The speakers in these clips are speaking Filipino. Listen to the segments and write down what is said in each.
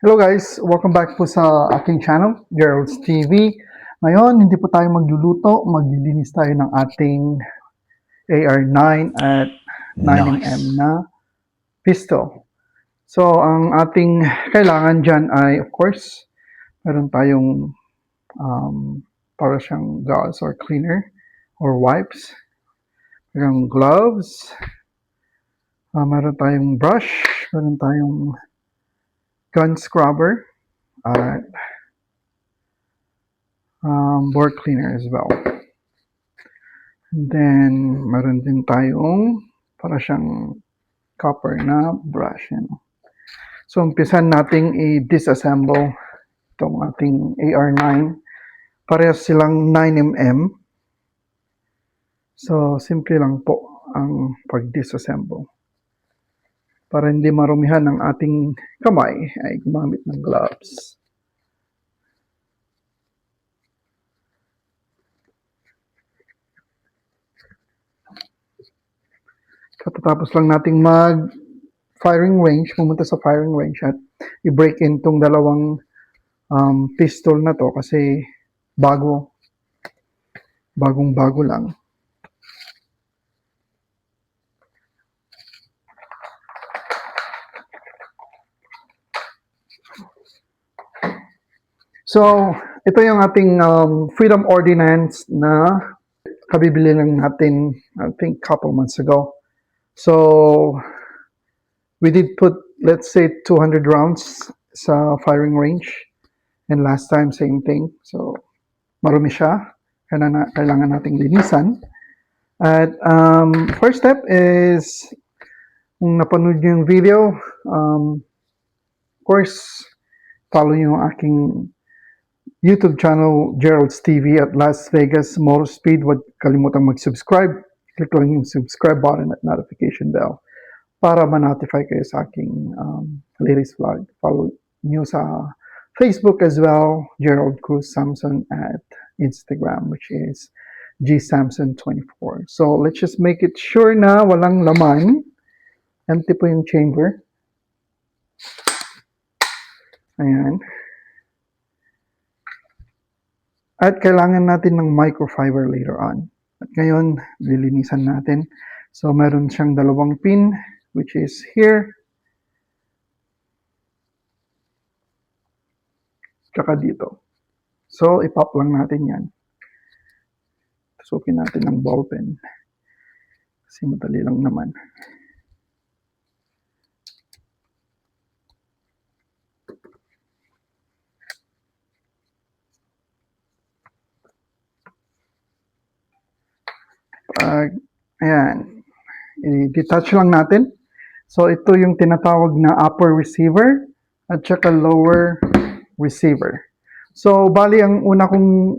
Hello guys, welcome back po sa aking channel, Gerald's TV. Ngayon, hindi po tayo magluluto, maglilinis tayo ng ating AR9 at 9mm Nice. na pistol. So, ang ating kailangan dyan ay, of course, meron tayong para siyang gauze or cleaner or wipes. Merong gloves, meron tayong brush, meron tayong gun scrubber, at board cleaner as well. And then, meron din tayong para siyang copper na brush. Yan. So, umpisan nating i-disassemble itong ating AR9. Parehas silang 9mm. So, simple lang po ang pag-disassemble. Para hindi marumihan ang ating kamay, ay gumamit ng gloves. Katatapos lang nating firing range, pumunta sa firing range at i-break in tong dalawang pistol na to kasi bagong-bago lang. So, ito yung ating Freedom Ordinance na kabibili lang natin, I think, couple months ago. So, we did put, let's say, 200 rounds sa firing range. And last time, same thing. So, marumi siya. Kailangan nating linisan. At first step is, kung napanood nyo yung video, of course, follow nyo yung aking YouTube channel, Gerald's TV at Las Vegas Motor Speed. Huwag kalimutang mag-subscribe. Click lang yung subscribe button at notification bell para ma-notify kayo sa aking latest vlog. Follow nyo sa Facebook as well, Gerald Cruz Samson, at Instagram, which is gsamson24. So, let's just make it sure na walang laman. Empty po yung chamber. Ayan. At kailangan natin ng microfiber later on. At ngayon, lilinisan natin. So, meron siyang dalawang pin, which is here. Tsaka dito. So, ipop lang natin yan. Tusukin natin ng ball pen. Kasi madali lang naman. Ayan. I-detach lang natin. So, ito yung tinatawag na upper receiver at saka lower receiver. So, bali ang una kong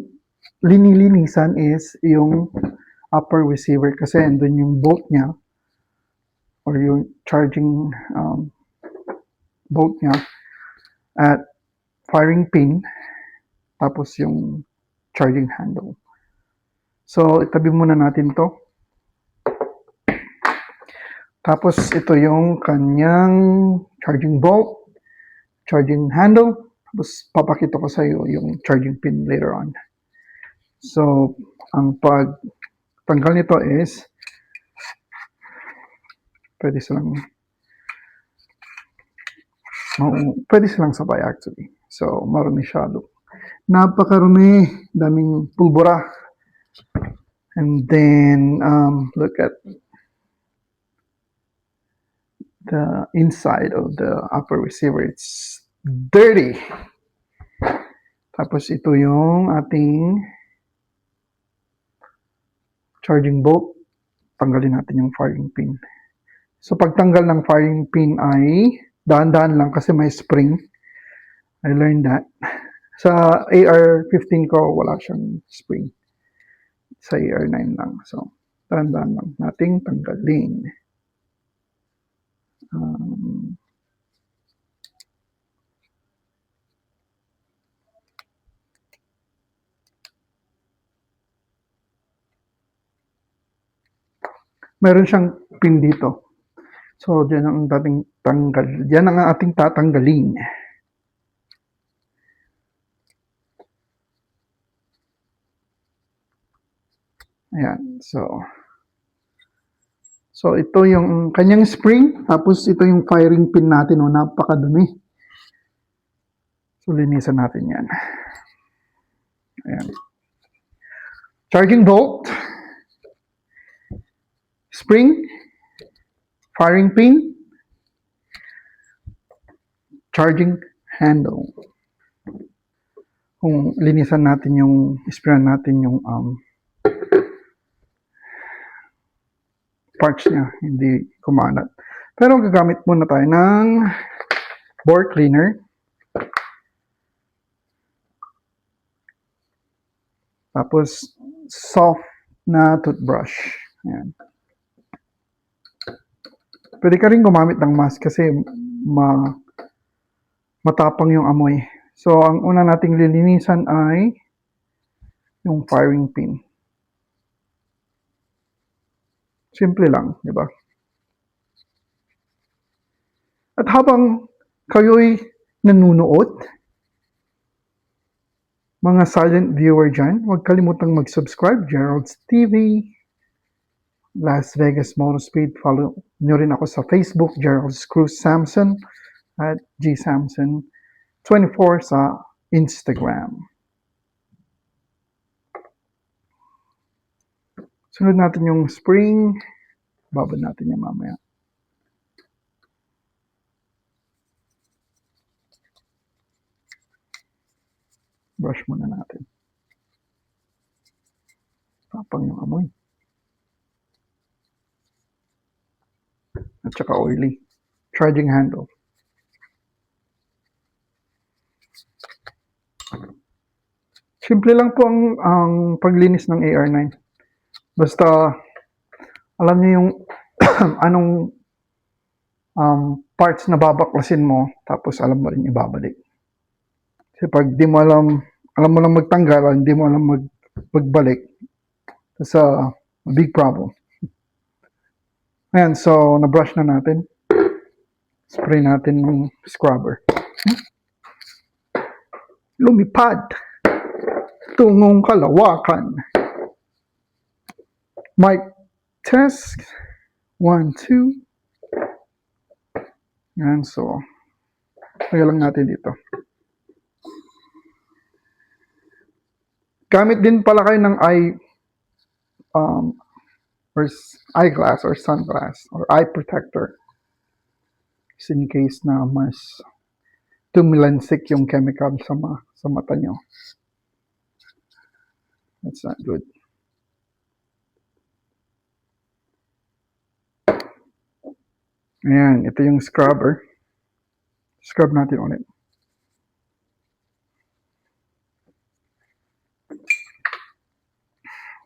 linilinisan is yung upper receiver kasi andun yung bolt niya or yung charging bolt niya at firing pin tapos yung charging handle. So, itabi muna natin to. Tapos, ito yung kanyang charging bolt, charging handle. Tapos, papakita ko sa iyo yung charging pin later on. So, ang pagtanggal nito is pwede silang sabay actually. So, marumi siya. Napakarumi, daming pulbura. And then, look at the inside of the upper receiver. It's dirty. Tapos ito yung ating charging bolt. Tanggalin natin yung firing pin. So pagtanggal ng firing pin ay dahan-dahan lang kasi may spring. I learned that. Sa AR-15 ko, wala siyang spring. Sa AR-9 lang. So, dahan-dahan lang nating tanggalin. Meron siyang pin dito. So, diyan ang dating tanggal. Yan ang ating tatanggalin. Ayan. So ito yung kanyang spring. Tapos ito yung firing pin natin. Oh, napakadumi. So linisan natin yan. Ayan. Charging bolt. Spring. Firing pin. Charging handle. Kung linisan natin yung, sprayan natin yung parts niya, hindi kumalat. Pero gagamit muna tayo ng bore cleaner. Tapos, soft na toothbrush. Ayan. Pwede ka rin gumamit ng mask kasi matapang yung amoy. So, ang una nating lilinisan ay yung firing pin. Simple lang, di ba? At habang kayo'y nanunood, mga silent viewer dyan, huwag kalimutang mag-subscribe, Gerald's TV, Las Vegas Motorspeed. Follow nyo rin ako sa Facebook, Gerald's Cruz Samson, at G Samson 24 sa Instagram. Sunod natin yung spring. Babad natin yan mamaya. Brush muna natin. Tapang yung amoy. At saka oily. Charging handle. Simple lang po ang paglinis ng AR9. Basta alam niyo yung anong parts na babaklasin mo, tapos alam mo rin ibabalik. Kasi pag di mo alam mo lang magtanggal, hindi mo alam magbalik, it's a big problem. Ayan, so na-brush na natin. Spray natin ng scrubber. Lumipad tungong kalawakan. Mic test. 1, 2. Ayan, so lagay lang natin dito. Gamit din pala kayo ng or eyeglass or sunglass or eye protector. Just in case na mas tumilansik yung chemical sa mata nyo. That's not good. Ayan, ito yung scrubber. Scrub natin ulit.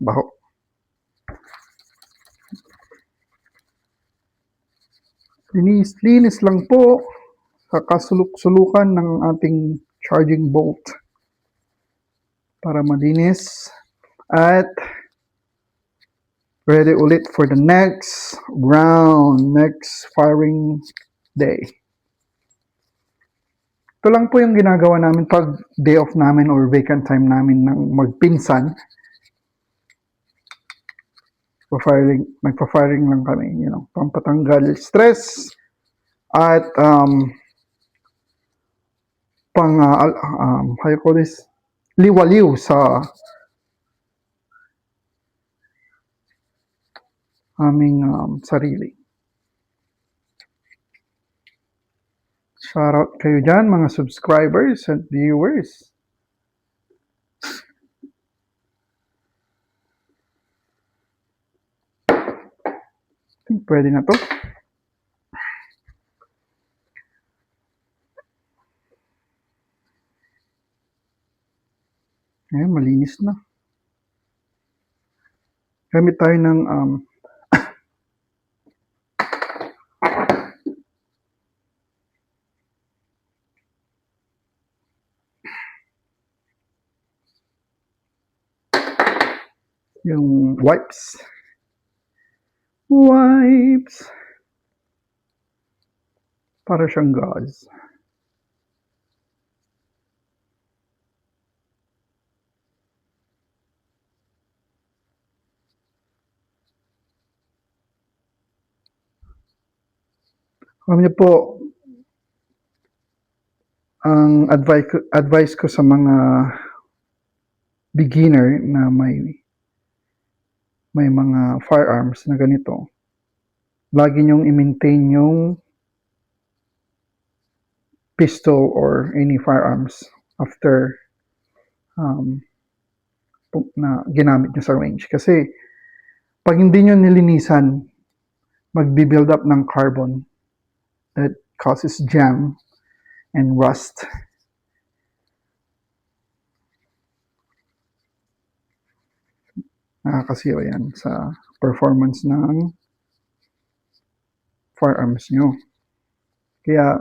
Baho. Linis lang po sa kasuluk-sulukan ng ating charging bolt para malinis at ready ulit for the next round, next firing day. Ito lang po yung ginagawa namin pag day off namin or vacant time namin ng magpinsan. Nagpa-firing lang kami, pampatanggal stress at how you call this, liwaliw sa aming sarili. Shoutout kayo dyan, mga subscribers and viewers. I think pwede na to. Ayan, malinis na. Gamit tayo ng yung wipes. Para siyang gauze. Alam niyo po, ang advice ko sa mga beginner na may mga firearms na ganito, lagi niyong i-maintain yung pistol or any firearms after um, na ginamit niyo sa range. Kasi pag hindi niyo nilinisan, magbi-build up ng carbon that causes jam and rust. Nakakasira yan sa performance ng firearms nyo. Kaya,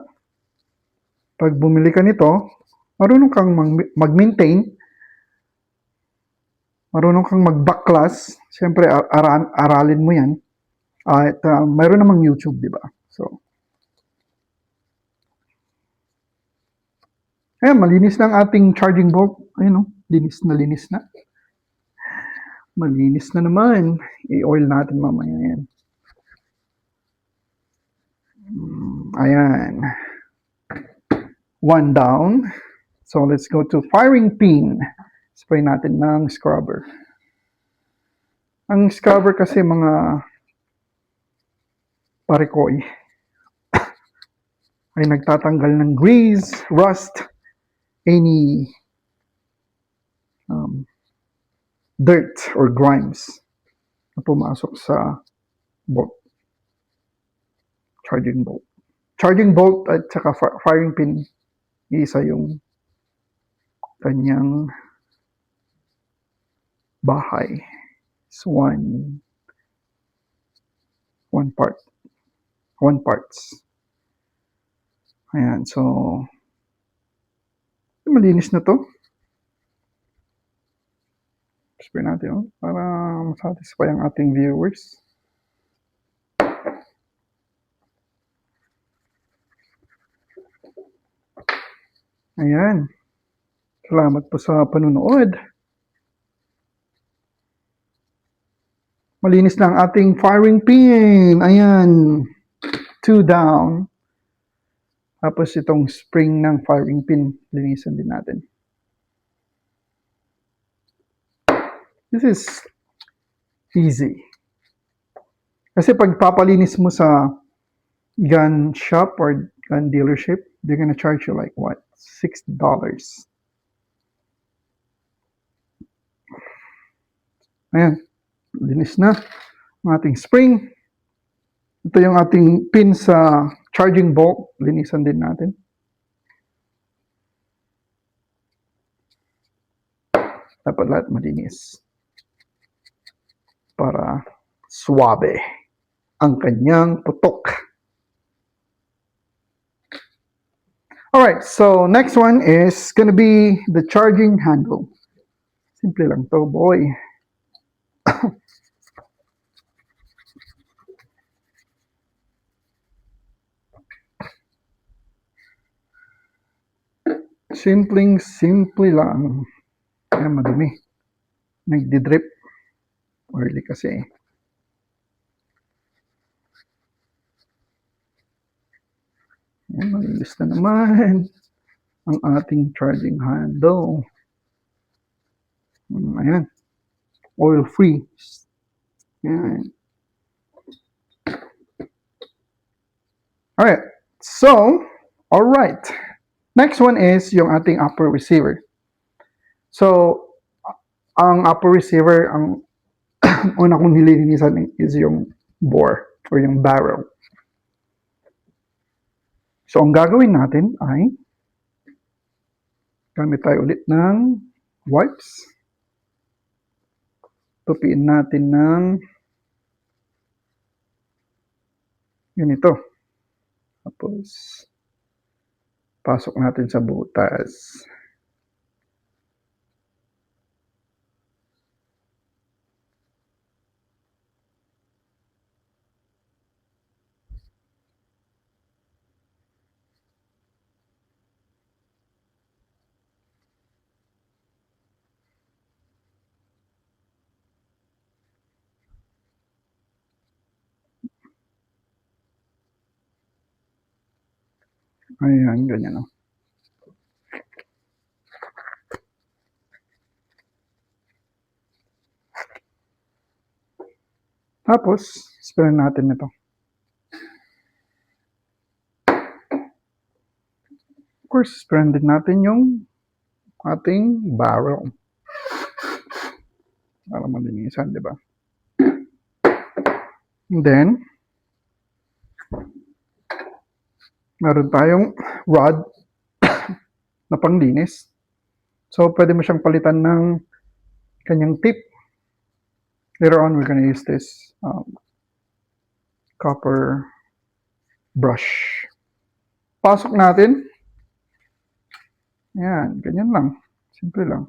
pag bumili ka nito, marunong kang mag-maintain, marunong kang mag-backlash. Siyempre, aralin mo yan. At mayroon namang YouTube, di ba? So, ayan, malinis na ang ating charging bolt. Ayun, no? Linis na. Malinis na naman. I-oil natin mamaya yan. Ayan. One down. So, let's go to firing pin. Spray natin ng scrubber. Ang scrubber kasi mga parekoy ay nagtatanggal ng grease, rust, any dirt or grimes na pumasok sa bolt. Charging bolt. Charging bolt at saka firing pin, isa yung kanyang bahay. It's one parts. Ayan, so malinis na to. Spray natin para masatisfy ang ating viewers. Ayan. Salamat po sa panunood. Malinis na ang ating firing pin. Ayan. 2 down. Tapos itong spring ng firing pin, linisan din natin. This is easy. Kasi pag papalinis mo sa gun shop or gun dealership, they're gonna charge you like what? $6. Ayan. Linis na ang ating spring. Ito yung ating pin sa charging bolt. Linisan din natin. Dapat lahat malinis. Para suwabe ang kanyang putok. Alright, so next one is gonna be the charging handle. Simple lang to, boy. Simple lang. Ayan, madumi. Nagdi-drip. Early kasi. Ayan, malinis na naman ang ating charging handle. Ayan. Oil-free. Ayan. Alright. So, alright. Next one is yung ating upper receiver. So, ang upper receiver, ang una kong nililinisan is yung bore or yung barrel. So, ang gagawin natin ay gamit tayo ulit ng wipes. Tupiin natin ng ganito. Tapos, pasok natin sa butas. Ayan, ganyan o. Tapos, spray natin ito. Of course, spray din natin yung ating barrel. Para malinisan, di ba? And then, meron tayong rod na panglinis. So, pwede mo siyang palitan ng kanyang tip. Later on, we're gonna use this copper brush. Pasok natin. Ayan, ganyan lang. Simple lang.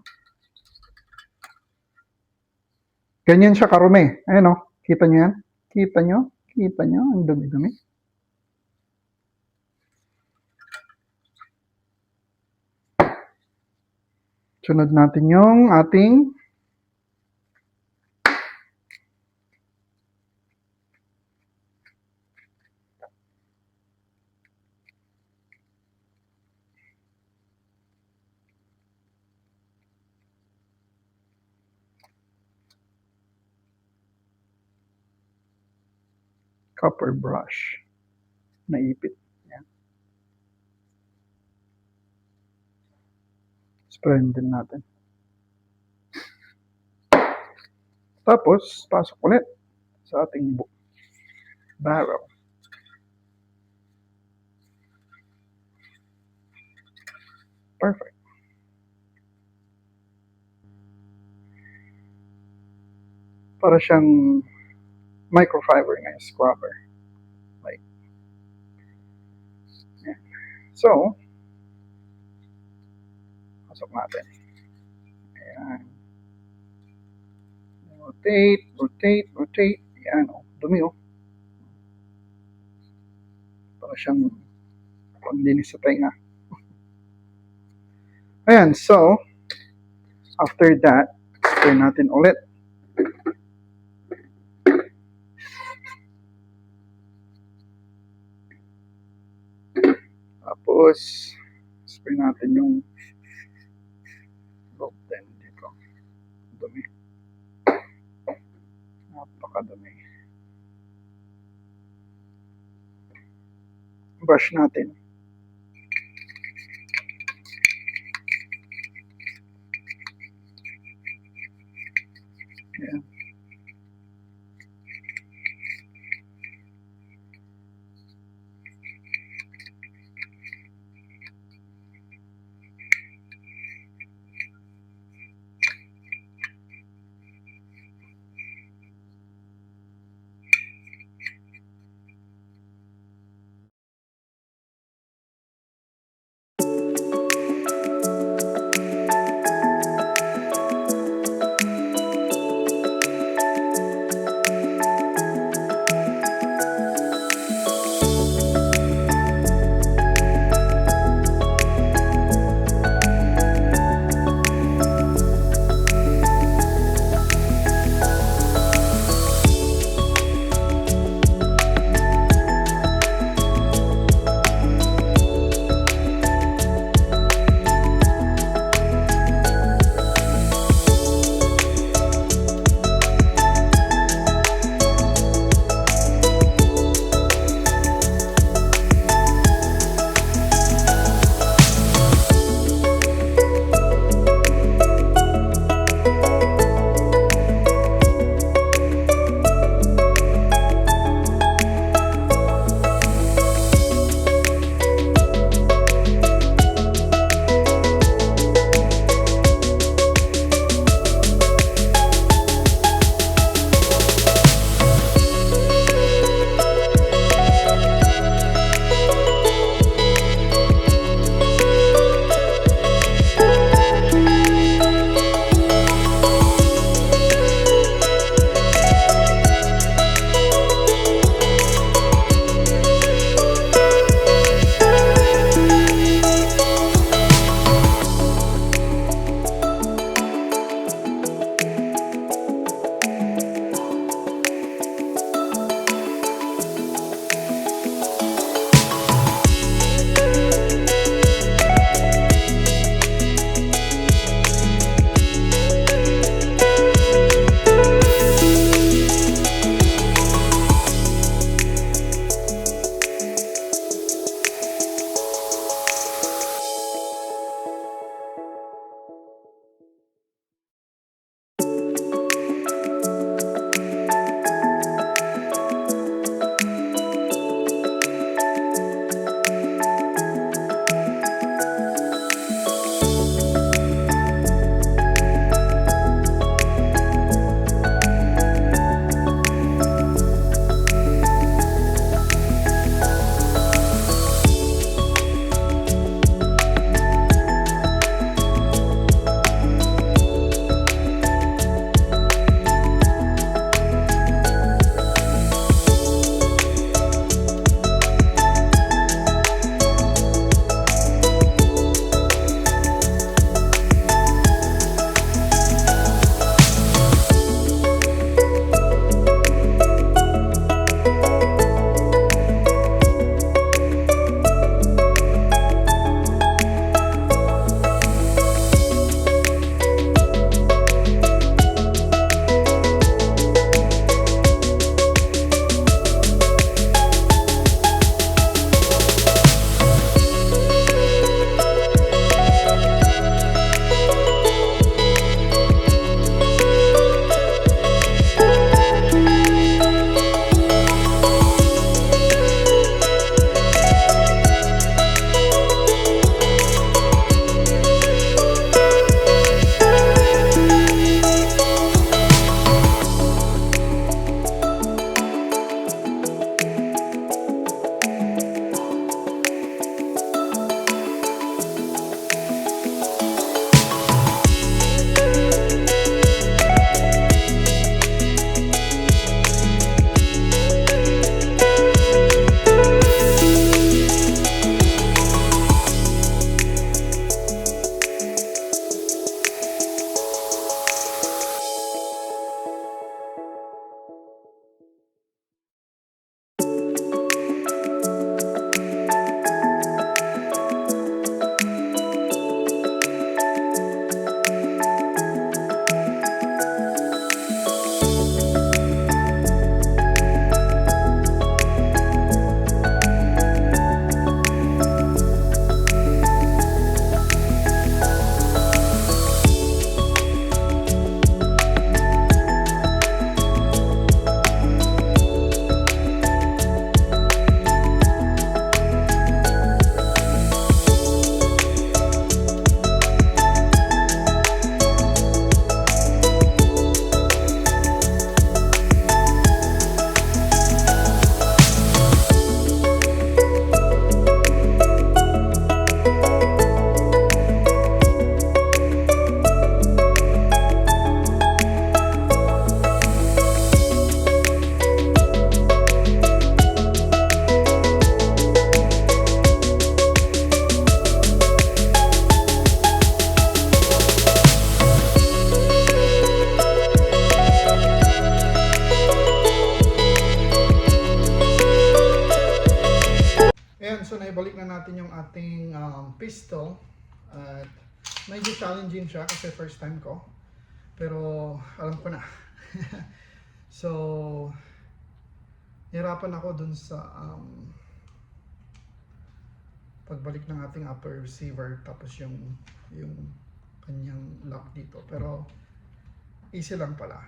Ganyan siya karumi. Ayan o, kita nyo yan? Kita nyo? Kita nyo? Ang dumi-dumi. Sunod natin yung ating copper brush. Naipit. Ayan. Sprayin din natin. Tapos, pasok ulit sa ating barrel. Perfect. Para siyang microfiber nga scrubber. Like, yan. So, pasok natin. Ayan. Rotate, rotate, rotate. Ayan o, dumi o. Para siyang panglinis sa tainga. Ayan, so, after that, spray natin ulit. Tapos, spray natin yung rope din dito. Dumi. Napakadumi. Brush natin. Ayan. so naibalik na natin yung ating pistol. At medyo challenging siya kasi first time ko. Pero alam ko na. So, nahirapan ako dun sa pagbalik ng ating upper receiver tapos yung kanyang lock dito. Pero easy lang pala.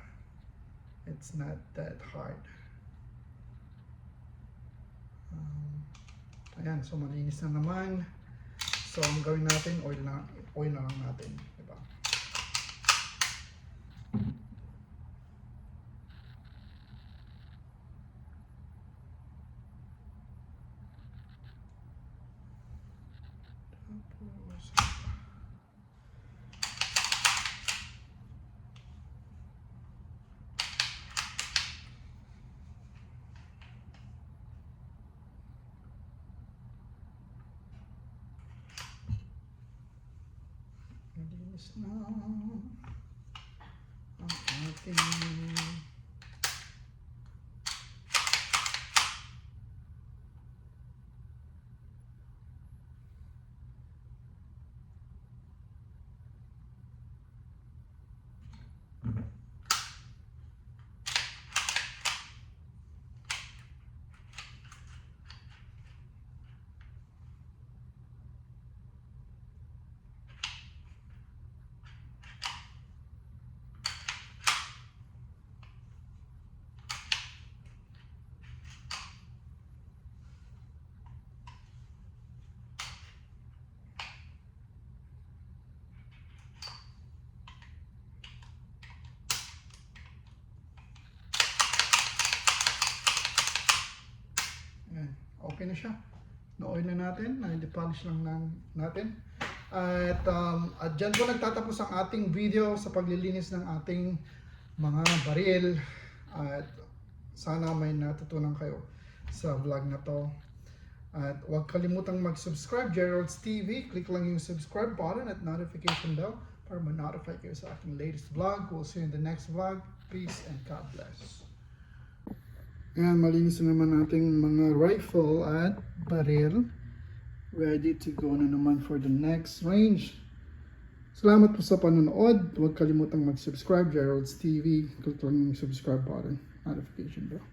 It's not that hard. Ayan, so malinis na naman. So ang gawin natin, oil na lang natin, diba? Malinis na ang ating okay na siya. Na-oil na natin, na-polish lang natin. At dyan po nagtatapos ang ating video sa paglilinis ng ating mga baril. At sana may natutunan kayo sa vlog na to. At huwag kalimutang mag-subscribe, Gerald's TV. Click lang yung subscribe button at notification bell para ma-notify kayo sa aking latest vlog. We'll see you in the next vlog. Peace and God bless. Ayan, malinis na naman nating mga rifle at baril. Ready to go na naman for the next range. Salamat po sa panonood. Huwag kalimutang mag-subscribe, Gerald's TV. Click lang yung subscribe button, notification bell.